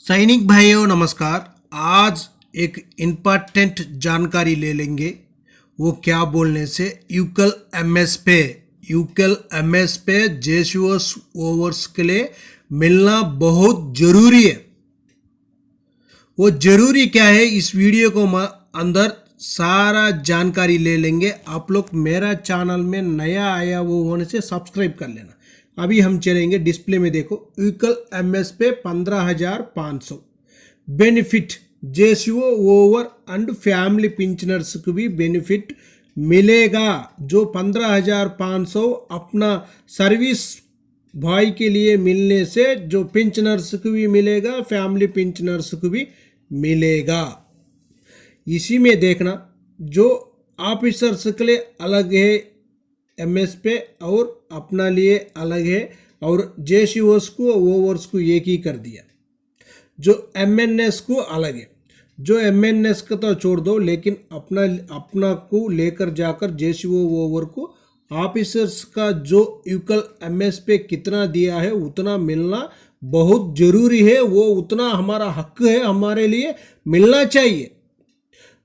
सैनिक भाइयों नमस्कार। आज एक इम्पॉर्टेंट जानकारी ले लेंगे। वो क्या बोलने से यूकल एमएस पे जेसीओस ओवर्स के लिए मिलना बहुत ज़रूरी है। वो ज़रूरी क्या है, इस वीडियो को अंदर सारा जानकारी ले लेंगे। आप लोग मेरा चैनल में नया आया वो होने से सब्सक्राइब कर लेना। अभी हम चलेंगे, डिस्प्ले में देखो, यूकल एमएस पे 15,500 benefit JCO over and family pensioners को भी बेनिफिट मिलेगा। जो 15,500 अपना सर्विस भाई के लिए मिलने से जो पेंशनर्स को भी मिलेगा, फैमिली पेंशनर्स को भी मिलेगा। इसी में देखना, जो ऑफिसर्स के लिए अलग है एमएस पे और अपना लिए अलग है, और जेसीओस को ओवर्स को एक ही कर दिया। जो एमएनएस को अलग है, जो एमएनएस का तो छोड़ दो, लेकिन अपना को लेकर जाकर जेसीओ ओवर को ऑफिसर्स का जो यूकल एमएस पे कितना दिया है उतना मिलना बहुत ज़रूरी है। वो उतना हमारा हक है, हमारे लिए मिलना चाहिए।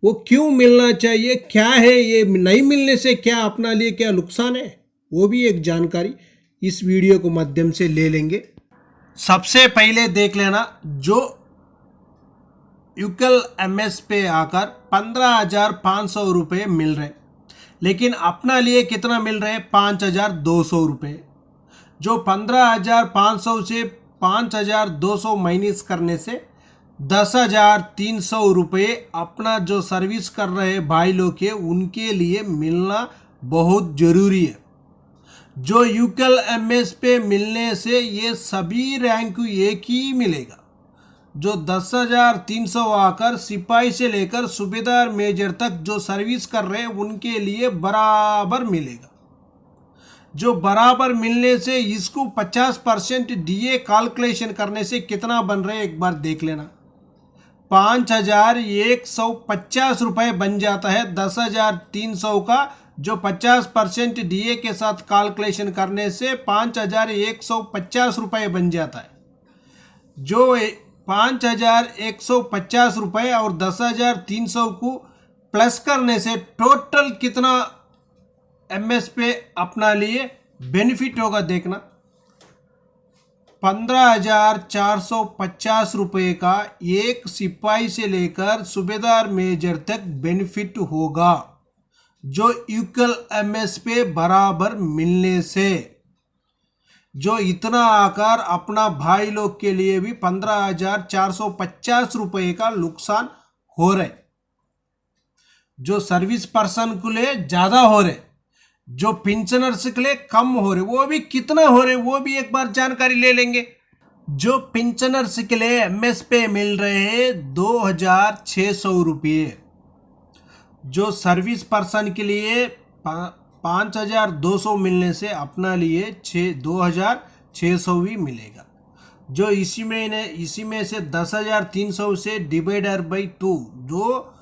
वो क्यों मिलना चाहिए, क्या है, ये नहीं मिलने से क्या अपना लिए क्या नुकसान है, वो भी एक जानकारी इस वीडियो को माध्यम से ले लेंगे। सबसे पहले देख लेना, जो यूकल एमएस पे आकर 15,500 रुपये मिल रहे, लेकिन अपना लिए कितना मिल रहे, 5,200 रुपये। जो 15,500 से 5,200 माइनस करने से 10,300 रुपये अपना जो सर्विस कर रहे भाई लोग के उनके लिए मिलना बहुत ज़रूरी है। जो यूकल एमएस पे मिलने से ये सभी रैंक एक ही मिलेगा। जो 10,300 आकर सिपाही से लेकर सूबेदार मेजर तक जो सर्विस कर रहे हैं उनके लिए बराबर मिलेगा। जो बराबर मिलने से इसको 50% डीए कैलकुलेशन करने से कितना बन रहे एक बार देख लेना। 5,150 रुपये बन जाता है। 10,300 का जो 50% डीए के साथ कैलकुलेशन करने से 5,150 रुपये बन जाता है। जो 5,150 रुपये और 10,300 को प्लस करने से टोटल कितना एमएस पे अपना लिए बेनिफिट होगा देखना। 15,450 रुपये का एक सिपाही से लेकर सूबेदार मेजर तक बेनिफिट होगा, जो यूकल एमएस पे बराबर मिलने से। जो इतना आकर अपना भाई लोग के लिए भी 15,450 रुपये का नुकसान हो रहे। जो सर्विस पर्सन के लिए ज़्यादा हो रहे, जो पेंशनर्स के लिए कम हो रहे, वो भी कितना हो रहे वो भी एक बार जानकारी ले लेंगे। जो पेंशनर्स के लिए एमएस पे मिल रहे हैं 2,600 रुपये। जो सर्विस पर्सन के लिए 5,200 मिलने से अपना लिए 2,600 भी मिलेगा। जो इसी में से 10,300 से डिवाइडर बाई 2, जो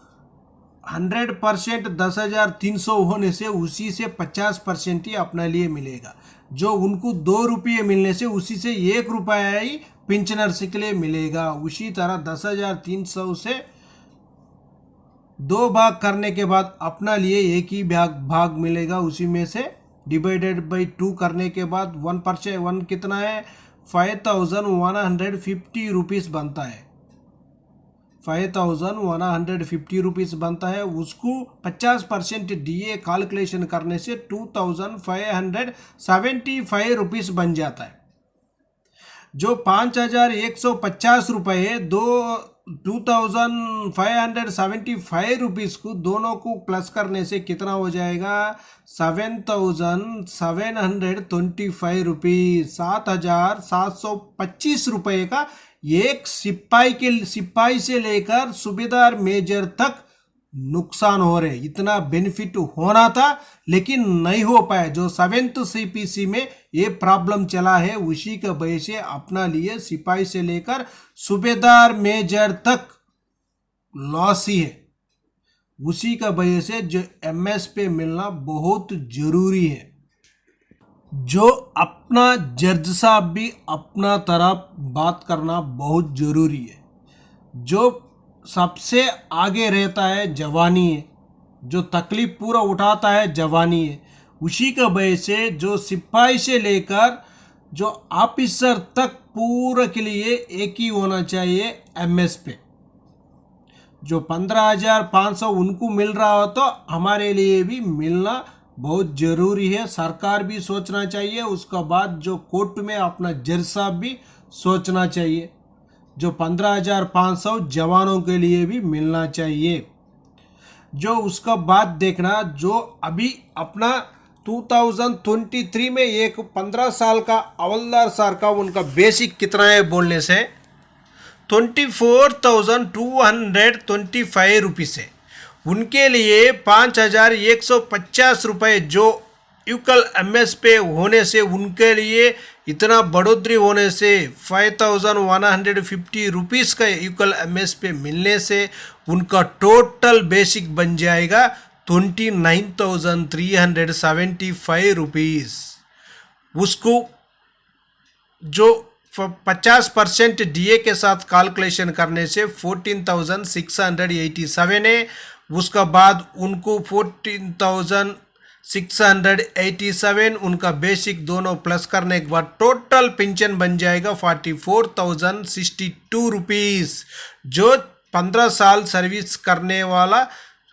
100% 10,300 होने से उसी से 50% ही अपना लिए मिलेगा। जो उनको 2 रुपये मिलने से उसी से 1 रुपया ही पेंशनर्स के लिए मिलेगा। उसी तरह 10,300 से 2 भाग करने के बाद अपना लिए एक ही भाग मिलेगा। उसी में से डिवाइडेड बाई 2 करने के बाद 1% कितना है, 5,150 रुपीज़ बनता है। 5,150 रुपीज़ बनता है। उसको 50% डीए कैलकुलेशन करने से 2,575 रुपीज़ बन जाता है। जो 5,150 रुपये 2,575 रुपीज़ को दोनों को प्लस करने से कितना हो जाएगा, 7,725 रुपीज़, 7,725 रुपये का एक सिपाही से लेकर सूबेदार मेजर तक नुकसान हो रहे। इतना बेनिफिट होना था लेकिन नहीं हो पाया। जो 7th सीपीसी में ये प्रॉब्लम चला है, उसी के वजह से अपना लिए सिपाही से लेकर सूबेदार मेजर तक लॉस ही है। उसी का वजह से जो एमएस पे मिलना बहुत जरूरी है। जो अपना जज साहब भी अपना तरफ बात करना बहुत ज़रूरी है। जो सबसे आगे रहता है जवानी है, जो तकलीफ पूरा उठाता है जवानी है। उसी का वजह से जो सिपाही से लेकर जो ऑफिसर तक पूरा के लिए एक ही होना चाहिए एमएस पे। जो 15,500 उनको मिल रहा हो तो हमारे लिए भी मिलना बहुत ज़रूरी है। सरकार भी सोचना चाहिए, उसका बाद जो कोर्ट में अपना जज साहब भी सोचना चाहिए। जो 15,500 जवानों के लिए भी मिलना चाहिए। जो उसका बाद देखना, जो अभी अपना 2023 में एक 15 साल का हवलदार सर का उनका बेसिक कितना है बोलने से 24,225 रुपीज़ है। उनके लिए 5,150 रुपये जो यूकल एमएस पे होने से उनके लिए इतना बढ़ोतरी होने से 5,150 रुपीज़ का यूकल एमएस पे मिलने से उनका टोटल बेसिक बन जाएगा 29,375 रुपीज़। उसको जो 50% डीए के साथ कैलकुलेशन करने से 14,687 है। उसका बाद उनको 14,687 उनका बेसिक दोनों प्लस करने के बाद टोटल पेंशन बन जाएगा 44,062 रुपीज़। जो 15 साल सर्विस करने वाला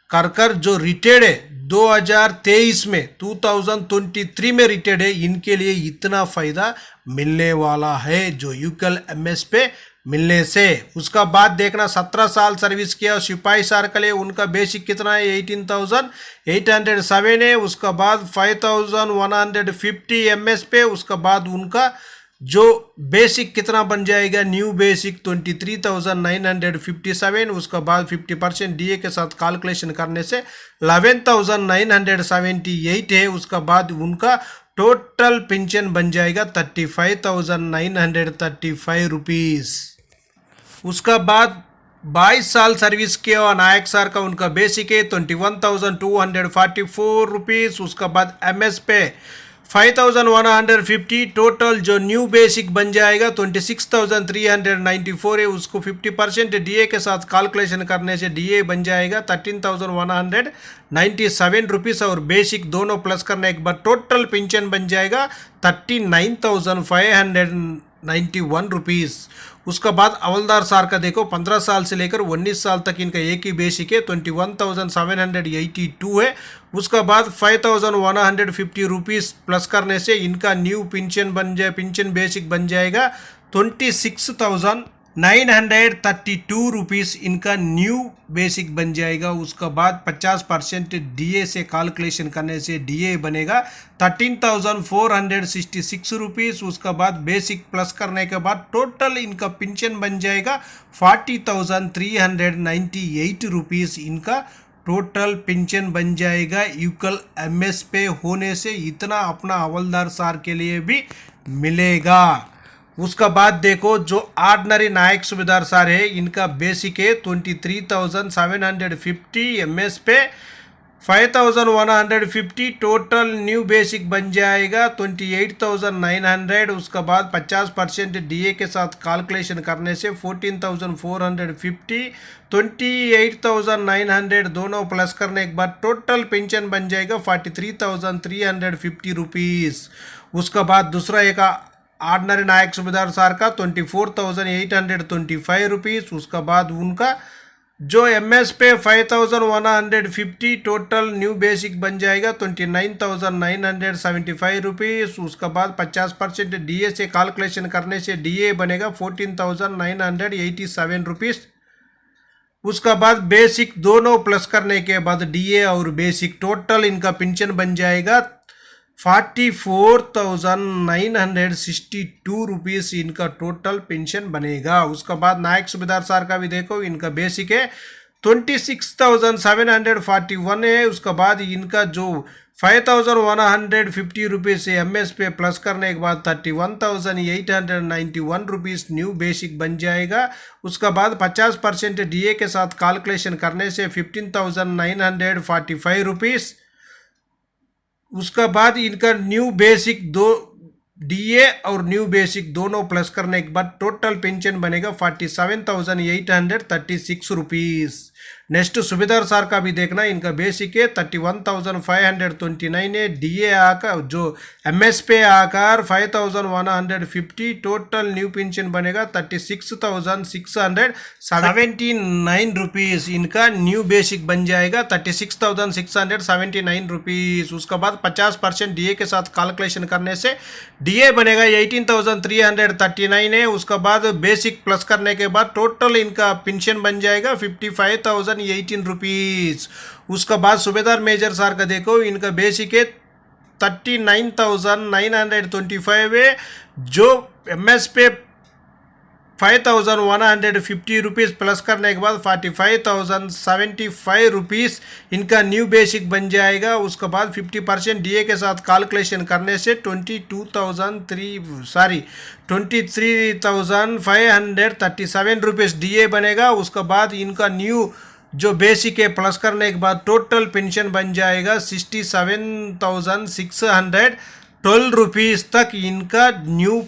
कर जो रिटायर्ड है 2023 में 2023 में रिटायर्ड है, इनके लिए इतना फ़ायदा मिलने वाला है जो यूकल एमएस पे मिलने से। उसका बाद देखना 17 साल सर्विस किया सिपाही सर के लिए उनका बेसिक कितना है 18,807 है। उसका बाद 5,150 एमएस पे। उसका बाद उनका जो बेसिक कितना बन जाएगा न्यू बेसिक 23,957। उसका बाद 50% डीए के साथ कैलकुलेशन करने से 11,978 है। उसका बाद उनका टोटल पेंशन बन जाएगा 35,935 रुपीज़। उसका बाद 22 साल सर्विस किया और नायक सर का उनका बेसिक है 21,244 रुपीज़। उसका बाद एमएस पे 5,150 टोटल जो न्यू बेसिक बन जाएगा 26,394 है। उसको 50% डीए के साथ कैलकुलेशन करने से डीए बन जाएगा 13,197 रुपीज़ और बेसिक दोनों प्लस करने के बाद टोटल पेंशन बन जाएगा 39,591 रुपीज़। उसका बाद हवलदार सर का देखो 15 साल से लेकर 19 साल तक इनका एक ही बेसिक है 21,782 है। उसका बाद 5,150 रुपीज़ प्लस करने से इनका न्यू पेंशन बेसिक बन जाएगा 26,932 रुपीज़ इनका न्यू बेसिक बन जाएगा। उसका बाद 50% डीए से कैलकुलेशन करने से डीए बनेगा 13,466 रुपीज़। उसका बाद बेसिक प्लस करने के बाद टोटल इनका पेंशन बन जाएगा 40,398 रुपीज़ इनका टोटल पेंशन बन जाएगा यूकल एमएस पे होने से। इतना अपना हवलदार सर के लिए भी मिलेगा। उसका बाद देखो जो ऑर्डिनरी नायक सूबेदार सर है इनका बेसिक है 23,750 एमएस पे 5,150 टोटल न्यू बेसिक बन जाएगा 28,900। उसका बाद 50% डीए के साथ कैलकुलेशन करने से 14,450 28,900 दोनों प्लस करने के बाद टोटल पेंशन बन जाएगा 43,350 रुपीज़। उसका बाद दूसरा एक ऑर्डिनरी नायक सूबेदार सर का 24,825 रुपीज़। उसका बाद उनका जो एमएस पे 5,150 टोटल न्यू बेसिक बन जाएगा 29,975 रुपीज़। उसका बाद 50% डीए से कैलकुलेशन करने से डीए बनेगा 14,987 रुपीज़। उसका बाद बेसिक दोनों प्लस करने के बाद डीए और बेसिक टोटल इनका पेंशन बन जाएगा 44,962 रुपीज़ इनका टोटल पेंशन बनेगा। उसका बाद नायक सूबेदार सर का भी देखो इनका बेसिक है 26,741 है। उसका बाद इनका जो 5,150 रुपीज़ से एमएस पे प्लस करने के बाद 31,891 रुपीज़ न्यू बेसिक बन जाएगा। उसका बाद 50% डीए के साथ कैलकुलेशन करने से 15,945 रुपीज़। उसका बाद इनका न्यू बेसिक दो डीए और न्यू बेसिक दोनों प्लस करने के बाद टोटल पेंशन बनेगा 47,836 रुपीज़। नेक्स्ट सुबेदार सर का भी देखना, इनका बेसिक है 31,529 है, डीए आकर जो एमएस पे आकर 5,150, टोटल न्यू पेंशन बनेगा 36,679 रुपीज़। इनका न्यू बेसिक बन जाएगा 36,679 रुपीज़। उसके बाद 50% डीए के साथ कैलकुलेशन करने से डीए बनेगा 18,339 है। उसके बाद बेसिक प्लस करने के बाद टोटल इनका पेंशन बन जाएगा 55,018 रुपीज़। उसका बाद सूबेदार मेजर सर का देखो, इनका बेसिक है 39,925 है, जो एमएस पे 5,150 रुपीज़ प्लस करने के बाद 45,075 रुपीज़ इनका न्यू बेसिक बन जाएगा। उसके बाद 50% डीए के साथ कैलकुलेशन करने से 23,537 रुपीज़ डीए बनेगा। उसके बाद इनका न्यू जो बेसिक है प्लस करने के बाद टोटल पेंशन बन जाएगा 67,612 रुपीज़ तक इनका न्यू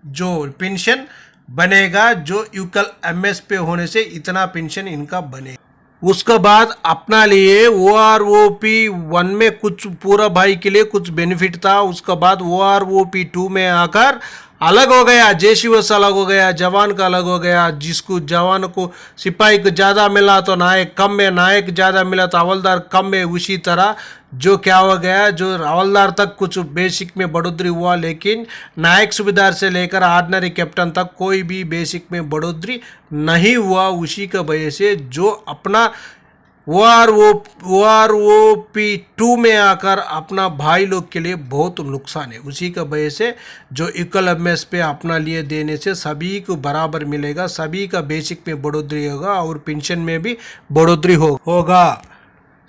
जो पेंशन बनेगा, जो यूकल एमएस पे होने से इतना पेंशन इनका बनेगा। उसके बाद अपना लिए OROP 1 में कुछ पूरा भाई के लिए कुछ बेनिफिट था। उसके बाद OROP 2 में आकर अलग हो गया, जेसीओस अलग हो गया, जवान का अलग हो गया। जिसको जवान को सिपाही को ज़्यादा मिला तो नायक कम है, नायक ज़्यादा मिला तो हवलदार कम है। उसी तरह जो क्या हो गया, जो हवलदार तक कुछ बेसिक में बढ़ोतरी हुआ, लेकिन नायक सूबेदार से लेकर ऑर्डिनरी कैप्टन तक कोई भी बेसिक में बढ़ोतरी नहीं हुआ। उसी की वजह से जो अपना OROP 2 में आकर अपना भाई लोग के लिए बहुत नुकसान है। उसी का वजह से जो इक्वल एमएस पे अपना लिए देने से सभी को बराबर मिलेगा, सभी का बेसिक में बढ़ोतरी होगा और पेंशन में भी बढ़ोतरी होगा।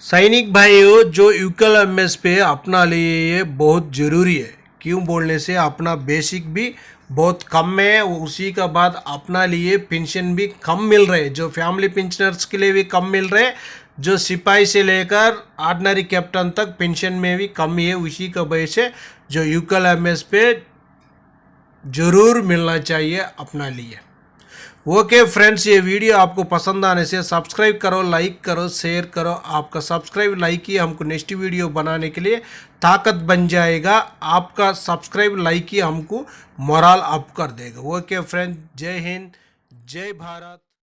सैनिक भाइयों, जो इक्वल एमएस पे अपना लिए ये बहुत ज़रूरी है। क्यों बोलने से अपना बेसिक भी बहुत कम है, उसी का बाद अपना लिए पेंशन भी कम मिल रहे, जो फैमिली पेंशनर्स के लिए भी कम मिल रहे, जो सिपाही से लेकर ऑर्डिनरी कैप्टन तक पेंशन में भी कम है। उसी का वजह से जो यूकल एमएस पे ज़रूर मिलना चाहिए अपना लिए। ओके फ्रेंड्स, ये वीडियो आपको पसंद आने से सब्सक्राइब करो, लाइक करो, शेयर करो। आपका सब्सक्राइब लाइक ही हमको नेक्स्ट वीडियो बनाने के लिए ताकत बन जाएगा। आपका सब्सक्राइब लाइक ही हमको मोरल अप कर देगा। ओके फ्रेंड्स, जय हिंद, जय भारत।